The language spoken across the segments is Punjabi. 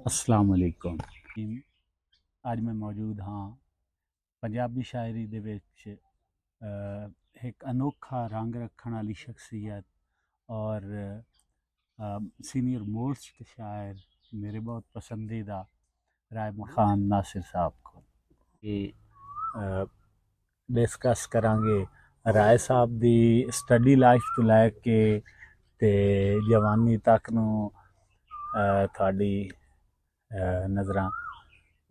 अस्सलाम वालेकुम। ਅੱਜ ਮੈਂ ਮੌਜੂਦ ਹਾਂ ਪੰਜਾਬੀ ਸ਼ਾਇਰੀ ਦੇ ਵਿੱਚ ਇੱਕ ਅਨੋਖਾ ਰੰਗ ਰੱਖਣ ਵਾਲੀ ਸ਼ਖਸੀਅਤ ਔਰ ਸੀਨੀਅਰ मोस्ट शायर मेरे बहुत पसंदीदा राय मखान नासिर साहब को डिस्कस करांगे। राय साहब ਦੀ ਸਟੱਡੀ ਲਾਈਫ ਤੋਂ ਲੈ ਕੇ ਤੇ ਜਵਾਨੀ ਤੱਕ ਨੂੰ ਤੁਹਾਡੀ ਨਜ਼ਰਾਂ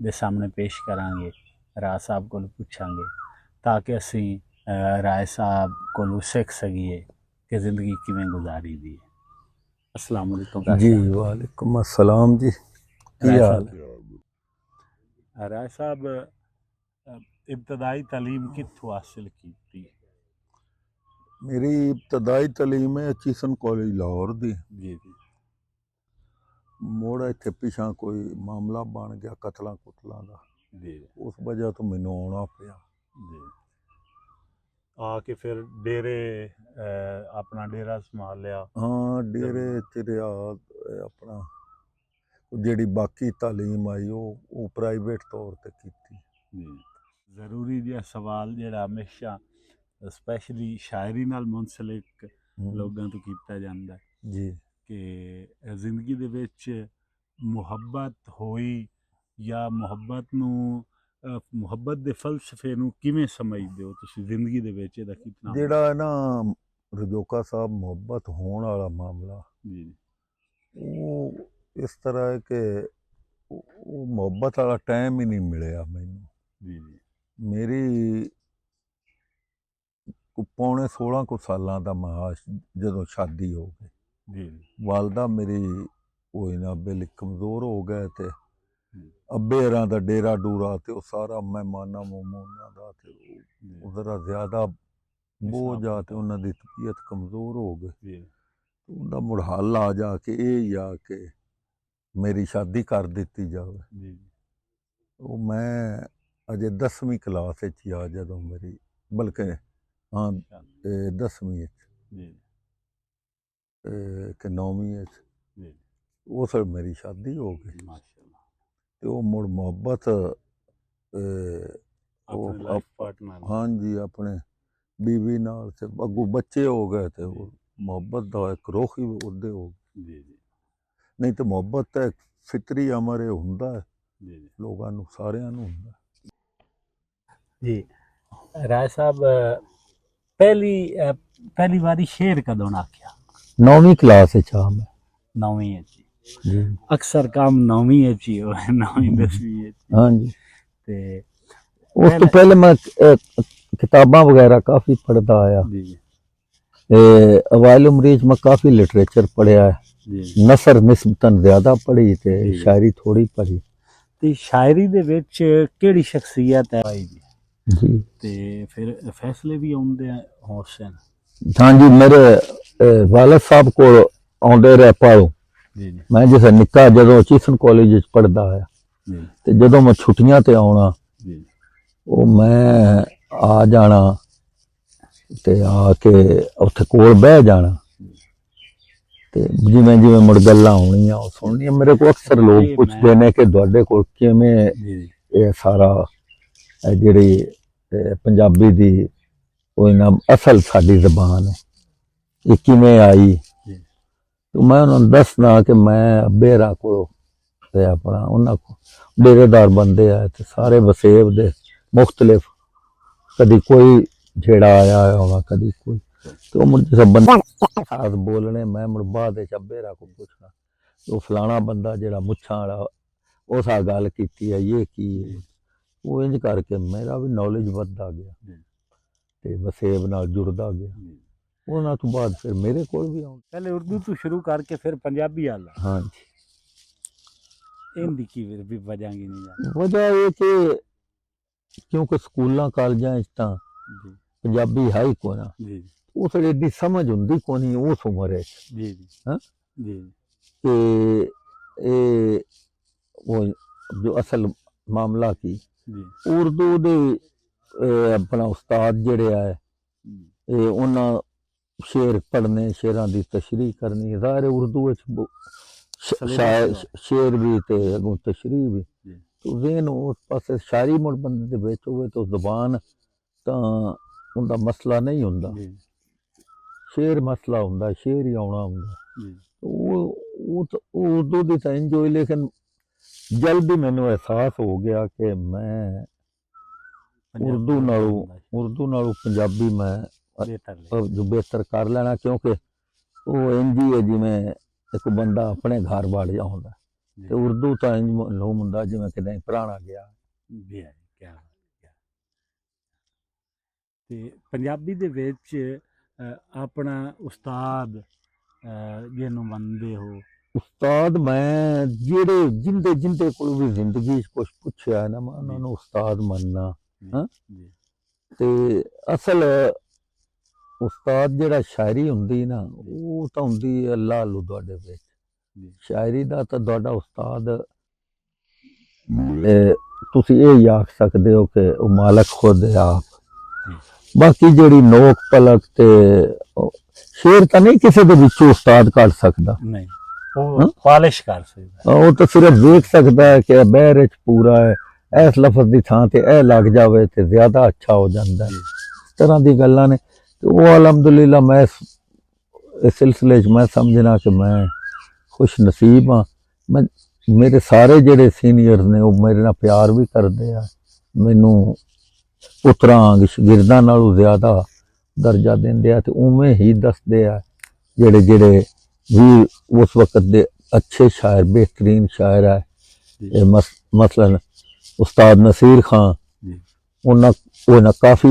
ਦੇ ਸਾਹਮਣੇ ਪੇਸ਼ ਕਰਾਂਗੇ। ਰਾਏ ਸਾਹਿਬ ਕੋਲ ਪੁੱਛਾਂਗੇ ਤਾਂ ਕਿ ਅਸੀਂ ਰਾਏ ਸਾਹਿਬ ਕੋਲੋਂ ਸਿੱਖ ਸਕੀਏ ਕਿ ਜ਼ਿੰਦਗੀ ਕਿਵੇਂ ਗੁਜ਼ਾਰੀ ਦੀ ਹੈ। अस्सलाम वालेकुम जी। वालेकुम अस्सलाम जी। राय साहब इब्तदाई तालीम कित्थों हासिल की? मेरी इब्तदाई तालीम है चीसन कॉलेज लाहौर दी। जी जी। मोड़ इत्थे पिछा कोई मामला बन गया कतलों कुतलों का, जी उस वजह तो मैनू आना पिया। जी। आके फिर डेरे अपना डेरा संभाल लिया? हाँ, डेरे च रहा अपना। जिहड़ी बाकी तालीम आई वो प्राइवेट तौर पर की। जी। ज़रूरी जिहा सवाल जिहड़ा हमेशा स्पैशली शायरी नाल मुंसलिक लोगों तो किया जाता है जी कि जिंदगी दे विच मुहब्बत होई या मुहब्बत नू मुहब्बत दे फलसफे नू किवें समझदे हो तुसीं जिंदगी दे विच इहदा कितना जिहड़ा है ना रजोका साहब मुहब्बत होने वाला मामला जी वो इस तरह है कि वो मुहब्बत वाला टाइम ही नहीं मिलिया मैनू। जी जी। मेरी पौने 16 कुछ सालों का महाश जो शादी हो गई जी। वालदा मेरी कोई ना बिल कमज़ोर हो गए थे। अब्बे हरां दा डेरा डूरा ते वो सारा मेहमाना मोमूना दा ते उधर ज़्यादा बोझ आ ते उन्हां दी तबीयत कमज़ोर हो गई। उनका मुड़ हल आ जा के ये आ के मेरी शादी कर दी जाए। वो मैं अजे 10वीं क्लास आ जदों मेरी, बल्कि हाँ 10वीं कि 9वीं उस मेरी शादी हो गई। तो वो मुड़ मुहब्बत हाँ जी अपने बीवी नाल से अगू बच्चे हो गए थे। वो मुहब्बत का एक रुख ही उदे हो गए। नहीं तो मुहब्बत तो फितरी अमर हुंदा है लोगों नू सारियां नू हुंदा। जी। राय साहब पहली बारी शेर कदों आख्या? 9वीं क्लास मैं 9वीं जी। अक्सर काम 9वीं ही हो 9वीं 10वीं। हाँ जी। ते उस तो पहले मैं किताबां वगैरह काफ़ी पढ़ता आया। अवाइल उमरीज में काफ़ी लिटरेचर पढ़िया है। नसर निस्बतन ज़्यादा पढ़ी ते शायरी थोड़ी पढ़ी। ते शायरी दे विच केड़ी शख्सियत है भाई जी? ते फिर फैसले भी आउंदे होसन? हाँ जी, मेरे वालद साहब को आउंदे रहे पाओ। मैं जिस निक्का जदों चीसन कॉलेज पढ़दा आया ते जदों मैं छुट्टियां ते आउणा वो मैं आ जाना ते आके उत्थे कोल बह जाना ते जिवें जिवें मुड़ गल्लां होणियां ओह सुननियां। मेरे को अक्सर लोग पुछदे ने कि तुहाडे कोल किवें ये सारा जिहड़ी पंजाबी दी कोई ना असल साडी ज़बान है ये किवें आई। तो मैं उन्होंने दसना कि मैं अब्बेरा को अपना उन्होंने को डेरेदार बंदे आए थे सारे वसेब दे मुख्तलिफ, कभी कोई जेड़ा आया होगा कभी कोई। तो मुझे सब बंदा बोलने मैं मुड़ बाद अब्बेरा को पूछना तो फलाना बंदा जेड़ा मुच्छां वाला उस गल की है ये की है। वो इंज करके मेरा भी नॉलेज बढ़ता गया ते वसेब नाल जुड़दा गया। उन्होंने तो बाद फिर मेरे को भी आउं पहले उर्दू तो शुरू करके फिर पंजाबी आला? हाँ जी। हिंदी की भी वजह की नहीं? वजह ये कि क्योंकि स्कूलों कॉलेजां तां पंजाबी है ही को ना उस एडी समझ हुंदी को नहीं उस उम्र जी हाँ जी कि वो जो असल मामला की उर्दू दे अपना उस्ताद जेड़े आए उन्हें शेर पढ़ने शेरां दी तशरीह करनी ज़ाहिर उर्दू ਸ਼ਾਇਰ ਸ਼ੇਰ ਵੀ ਤੇ ਅਗੋਂ ਤਸ਼ਰੀਹ ਵੀ ਜੀ ਤੋ ਜ਼ੇਨ ਉਸ ਪਾਸੇ ਸ਼ਾਇਰੀ ਮੁੜ ਬੰਦੇ ਦੇ ਵਿੱਚ ਹੋਵੇ ਤਾਂ ਜ਼ੁਬਾਨ ਤਾਂ ਉਹਦਾ ਮਸਲਾ ਨਹੀਂ ਹੁੰਦਾ ਜੀ ਸ਼ੇਰ ਮਸਲਾ ਹੁੰਦਾ ਸ਼ੇਰ ਹੀ ਆਉਣਾ ਹੁੰਦਾ ਜੀ ਉਹ ਉਰਦੂ ਦੀ ਤਾਂ ਇੰਜ ਹੋਈ ਲੇਕਿਨ ਜਲਦੀ ਮੈਨੂੰ ਅਹਿਸਾਸ ਹੋ ਗਿਆ ਕਿ ਮੈਂ ਉਰਦੂ ਨਾਲੋਂ ਪੰਜਾਬੀ ਮੈਂ ਜੋ ਬਿਹਤਰ ਕਰ ਲੈਣਾ ਕਿਉਂਕਿ ਉਹ ਇੰਜ ਹੀ ਹੈ ਜਿਵੇਂ ਇੱਕ ਬੰਦਾ ਆਪਣੇ ਘਰ ਵੜ ਜਾਂਦਾ ਤੇ ਉਰਦੂ ਤਾਂ ਇੰਜ ਮਾਲੂਮ ਹੁੰਦਾ ਜਿਵੇਂ ਕਿਤੇ ਪੁਰਾਣਾ ਗਿਆ ਤੇ ਪੰਜਾਬੀ ਦੇ ਵਿੱਚ ਆਪਣਾ ਉਸਤਾਦ ਜਿਹਨੂੰ ਮੰਨਦੇ ਹੋ ਉਸਤਾਦ ਮੈਂ ਜਿਹੜੇ ਜਿੰਦੇ ਕੋਲ ਵੀ ਜ਼ਿੰਦਗੀ 'ਚ ਕੁਛ ਪੁੱਛਿਆ ਨਾ ਮੈਂ ਉਹਨਾਂ ਨੂੰ ਉਸਤਾਦ ਮੰਨਣਾ ਹਾਂ ਤੇ ਅਸਲ ਉਸਤਾਦ ਜਿਹੜਾ ਸ਼ਾਇਰੀ ਹੁੰਦੀ ਨਾ ਉਹ ਤਾਂ ਹੁੰਦੀ ਅੱਲਾ ਅੱਲੂ ਤੁਹਾਡੇ ਵਿੱਚ ਸ਼ਾਇਰੀ ਦਾ ਤਾਂ ਤੁਹਾਡਾ ਉਸਤਾਦ ਤੁਸੀਂ ਇਹ ਆਖ ਸਕਦੇ ਹੋ ਕਿ ਉਹ ਮਾਲਕ ਖੁਦ ਹੈ ਆਪ ਬਾਕੀ ਜਿਹੜੀ ਨੋਕ ਪਲਕ ਤੇ ਸ਼ੇਰ ਤਾਂ ਨਹੀਂ ਕਿਸੇ ਦੇ ਵਿੱਚੋਂ ਉਸਤਾਦ ਕੱਢ ਸਕਦਾ ਨਹੀਂ ਉਹ ਪਾਲਿਸ਼ ਕਰ ਸਕਦਾ ਉਹ ਤਾਂ ਸਿਰਫ ਵੇਖ ਸਕਦਾ ਹੈ ਕਿ ਬਹਿਰ ਵਿੱਚ ਪੂਰਾ ਹੈ ਇਸ ਲਫ਼ਜ਼ ਦੀ ਥਾਂ ਤੇ ਇਹ ਲੱਗ ਜਾਵੇ ਤੇ ਜ਼ਿਆਦਾ ਅੱਛਾ ਹੋ ਜਾਂਦਾ ਹੈ ਇਸ ਤਰ੍ਹਾਂ ਦੀ ਗੱਲਾਂ ਨੇ ਤੇ ਉਹ ਅਲਹਮਦੁਲਿਲਾ ਮੈਂ ਇਸ ਸਿਲਸਿਲੇ 'ਚ ਮੈਂ ਸਮਝਣਾ ਕਿ ਮੈਂ ਖੁਸ਼ ਨਸੀਬ ਹਾਂ ਮੈਂ ਮੇਰੇ ਸਾਰੇ ਜਿਹੜੇ ਸੀਨੀਅਰ ਨੇ ਉਹ ਮੇਰੇ ਨਾਲ ਪਿਆਰ ਵੀ ਕਰਦੇ ਆ ਮੈਨੂੰ ਪੁੱਤਰਾਂ ਸ਼ਾਗਿਰਦਾਂ ਨਾਲੋਂ ਜ਼ਿਆਦਾ ਦਰਜਾ ਦਿੰਦੇ ਆ ਤੇ ਉਵੇਂ ਹੀ ਦੱਸਦੇ ਆ ਜਿਹੜੇ ਵੀ ਉਸ ਵਕਤ ਦੇ ਅੱਛੇ ਸ਼ਾਇਰ ਬਿਹਤਰੀਨ ਸ਼ਾਇਰ ਹੈ ਮਸਲਨ ਉਸਤਾਦ ਨਸੀਰ ਖਾਂ ਉਹਨਾਂ ਕਾਫੀ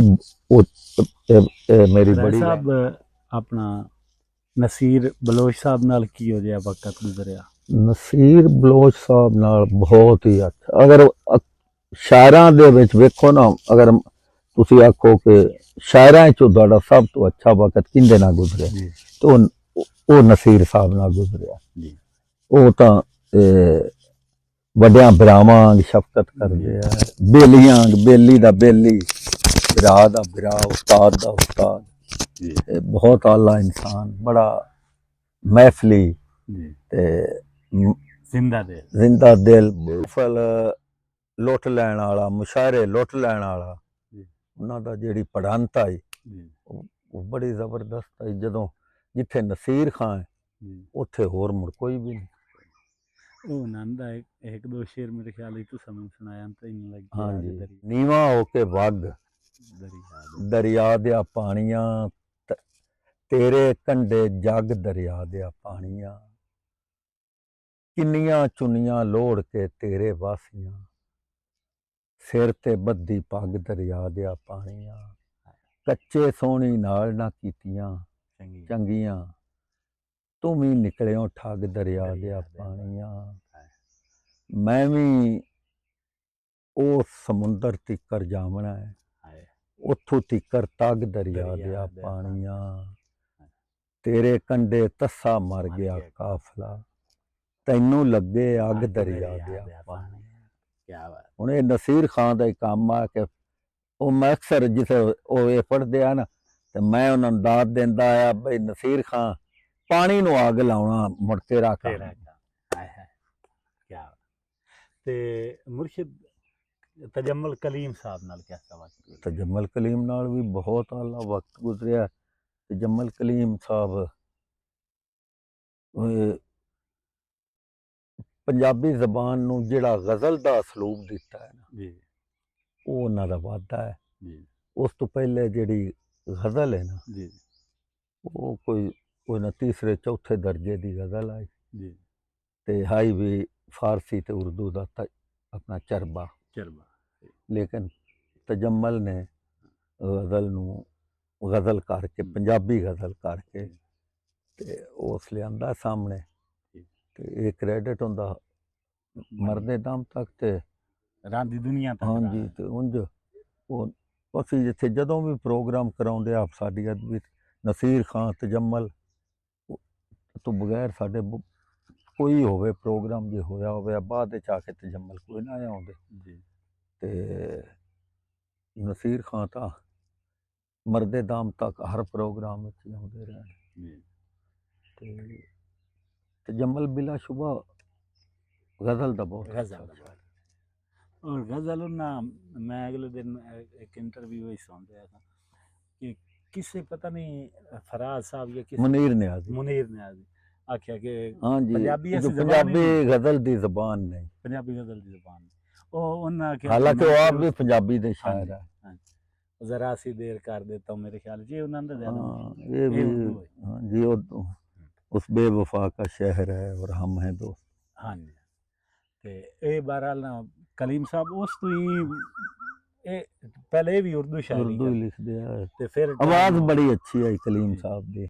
ਮੇਰੀ ਬੜੀ ਸਾਹਿਬ ਆਪਣਾ ਨਸੀਰ ਬਲੋਚ ਸਾਹਿਬ ਨਾਲ ਕੀ ਹੋ ਗਿਆ ਵਕਤ ਗੁਜ਼ਰਿਆ ਨਸੀਰ ਬਲੋਚ ਸਾਹਿਬ ਨਾਲ ਬਹੁਤ ਹੀ ਅੱਛਾ ਅਗਰ ਸ਼ਾਇਰਾਂ ਦੇ ਵਿੱਚ ਵੇਖੋ ਨਾ ਅਗਰ ਤੁਸੀਂ ਆਖੋ ਕਿ ਸ਼ਾਇਰਾਂ 'ਚੋਂ ਤੁਹਾਡਾ ਸਭ ਤੋਂ ਅੱਛਾ ਵਕਤ ਕਿਹਦੇ ਨਾਲ ਗੁਜ਼ਰਿਆ ਤੇ ਉਹ ਨਸੀਰ ਸਾਹਿਬ ਨਾਲ ਗੁਜ਼ਰਿਆ ਉਹ ਤਾਂ ਵੱਡਿਆਂ ਭਰਾਵਾਂ ਸ਼ਫਕਤ ਕਰਦੇ ਆ ਬੇਲੀ ਦਾ ਬੇਲੀ ਭਰਾ ਦਾ ਭਰਾ ਉਸਤਾਦ ਦਾ ਉਸਤਾਦ ਬਹੁਤ ਆਲਾ ਇਨਸਾਨ ਬੜਾ ਮਹਿਫਲੀ ਤੇ ਜ਼ਿੰਦਾ ਦਿਲ ਫਲ ਲੁੱਟ ਲੈਣ ਵਾਲਾ ਮੁਸ਼ਾਇਰੇ ਲੁੱਟ ਲੈਣ ਵਾਲਾ ਉਹਨਾਂ ਦਾ ਜਿਹੜੀ ਪੜ੍ਹਨਤਾ ਆਈ ਉਹ ਬੜੀ ਜ਼ਬਰਦਸਤ ਆਈ ਜਦੋਂ ਜਿੱਥੇ ਨਸੀਰ ਖਾਂ ਹੈ ਉੱਥੇ ਹੋਰ ਮੁੜ ਕੋਈ ਵੀ ਨਹੀਂ ਉਹ ਨੰਦਾ ਇੱਕ ਦੋ ਸ਼ੇਰ ਮੇਰੇ ਖਿਆਲ ਵਿੱਚ ਤੂੰ ਸਮਝ ਸੁਣਾਇਆ ਤਾਂ ਹੀ ਲੱਗ ਹਾਂਜੀ ਨੀਵਾਂ ਹੋ ਕੇ ਵਗ ਦਰਿਆ ਦਿਆ ਪਾਣੀਆਂ ਤੇਰੇ ਕੰਢੇ ਜਗ ਦਰਿਆ ਦਿਆ ਪਾਣੀਆਂ ਕਿੰਨੀਆਂ ਚੁੰਨੀਆਂ ਲੋੜ ਕੇ ਤੇਰੇ ਵਾਸੀਆਂ ਸਿਰ ਤੇ ਬੱਧੀ ਪੱਗ ਦਰਿਆ ਦਿਆ ਪਾਣੀਆਂ ਕੱਚੇ ਸੋਹਣੀ ਨਾਲ ਨਾ ਕੀਤੀਆਂ ਚੰਗੀਆਂ ਤੂੰ ਵੀ ਨਿਕਲਿਓ ਠੱਗ ਦਰਿਆ ਦਿਆ ਪਾਣੀਆਂ ਮੈਂ ਵੀ ਉਹ ਸਮੁੰਦਰ ਤਿੱਕਰ ਜਾਵਣਾ ਹੈ ਉੱਥੋਂ ਤਿੱਕਰ ਤੱਗ ਦਰਿਆ ਦਿਆ ਪਾਣੀਆਂ ਤੇਰੇ ਕੰਢੇ ਤੱਸਾ ਮਰ ਗਿਆ ਕਾਫਲਾ ਤੈਨੂੰ ਲੱਗੇ ਅੱਗ ਦਰਿਆ ਦਿਆ ਪਾਣੀਆਂ ਹੁਣ ਇਹ ਨਸੀਰ ਖਾਂ ਦਾ ਹੀ ਕੰਮ ਆ ਕਿ ਉਹ ਮੈਂ ਅਕਸਰ ਜਿੱਥੇ ਉਹ ਇਹ ਪੜ੍ਹਦੇ ਆ ਨਾ ਤੇ ਮੈਂ ਉਹਨਾਂ ਨੂੰ ਦਾਤ ਦਿੰਦਾ ਆ ਬਈ ਨਸੀਰ ਖਾਂ ਪਾਣੀ ਨੂੰ ਅੱਗ ਲਾਉਣਾ ਮੁੜ ਕੇ ਰੱਖ ਤੇ ਮੁਰਸ਼ਿਦ ਤਜਮਲ ਕਲੀਮ ਸਾਹਿਬ ਨਾਲ ਕਿਹਦਾ ਵਕਤ ਤਜਮਲ ਕਲੀਮ ਨਾਲ ਵੀ ਬਹੁਤ ਆਲਾ ਵਕਤ ਗੁਜ਼ਰਿਆ ਤਜਮਲ ਕਲੀਮ ਸਾਹਿਬ ਪੰਜਾਬੀ ਜ਼ਬਾਨ ਨੂੰ ਜਿਹੜਾ ਗਜ਼ਲ ਦਾ ਅਸਲੂਬ ਦਿੱਤਾ ਹੈ ਨਾ ਉਹ ਉਹਨਾਂ ਦਾ ਵਾਧਾ ਹੈ ਉਸ ਤੋਂ ਪਹਿਲੇ ਜਿਹੜੀ ਗਜ਼ਲ ਹੈ ਨਾ ਉਹ ਕੋਈ ਉਹਨਾਂ ਤੀਸਰੇ ਚੌਥੇ ਦਰਜੇ ਦੀ ਗਜ਼ਲ ਆਈ ਤੇ ਹਾਈ ਵੀ ਫਾਰਸੀ ਤੇ ਉਰਦੂ ਦਾ ਆਪਣਾ ਚਰਬਾ ਲੇਕਿਨ ਤਜਮਲ ਨੇ ਗਜ਼ਲ ਨੂੰ ਗਜ਼ਲ ਕਰਕੇ ਪੰਜਾਬੀ ਗਜ਼ਲ ਕਰਕੇ ਤੇ ਉਸ ਲਿਆਂਦਾ ਸਾਹਮਣੇ ਤੇ ਇਹ ਕ੍ਰੈਡਿਟ ਹੁੰਦਾ ਮਰਦੇ ਦਮ ਤੱਕ ਤੇ ਰਾਂਦੀ ਦੁਨੀਆ ਤੱਕ ਹਾਂਜੀ ਤੇ ਉਂਝ ਉਹ ਅਸੀਂ ਜਿੱਥੇ ਜਦੋਂ ਵੀ ਪ੍ਰੋਗਰਾਮ ਕਰਾਉਂਦੇ ਆਪ ਸਾਡੀ ਅਦਬੀ ਨਸੀਰ ਖਾਂ ਤਜਮਲ ਤੋਂ ਬਗੈਰ ਸਾਡੇ ਕੋਈ ਹੋਵੇ ਪ੍ਰੋਗਰਾਮ ਜੇ ਹੋਇਆ ਹੋਵੇ ਬਾਅਦ ਵਿੱਚ ਆ ਕੇ ਤਜਮਲ ਕੋਈ ਨਾ ਆਉਂਦੇ ਤੇ ਨਸੀਰ ਖਾਂ ਤਾਂ ਮਰਦੇ ਦਮ ਤੱਕ ਹਰ ਪ੍ਰੋਗਰਾਮ ਵਿੱਚ ਆਉਂਦੇ ਰਹੇ ਤੇ ਤੇ ਜੰਮਲ ਬਿਲਾ ਸ਼ੁਬਾ ਗਜ਼ਲ ਦਾ ਬਹੁਤ गजल अच्छा है। और गजल ना मैं अगले दिन एक इंटरव्यू ही सुन रहा था कि किसे पता नहीं फराज साहब या किसी मुनीर न्याजी मुनीर न्याजी आख्या कि हाँ जी पंजाबी जो ऐसी जबान पंजाबी नहीं गजल दी जबान नहीं पंजाबी गजल की जबान ਉਹ ਉਹਨਾਂ ਆਖਿਆ हालांकि वो आप भी पंजाबी दे शायर है ਹਾਂਜੀ ਜ਼ਰਾ ਸੀ ਦੇਰ ਕਰ ਦੇਤਾ ਹੂੰ ਮੇਰੇ ਖਿਆਲ ਜੀ ਉਹਨਾਂ ਦਾ ਜ਼ਿਆਦਾ हाँ, ये भी उर्दू है। हाँ जी वो उस बेवफा का शहर है और हम हैं दोस्त ਹਾਂਜੀ ਤੇ ਇਹ ਬਹਰਾਲ ਨਾ ਕਲੀਮ ਸਾਹਿਬ ਉਸ ਤੋਂ ਹੀ ਇਹ ਪਹਿਲੇ ਵੀ ਉਰਦੂ ਸ਼ਾਇਰੀ उर्दू ही ਕਰਦੇ लिख दिया है। ਤੇ ਫਿਰ आवाज बड़ी अच्छी है कलीम जी। साहब दी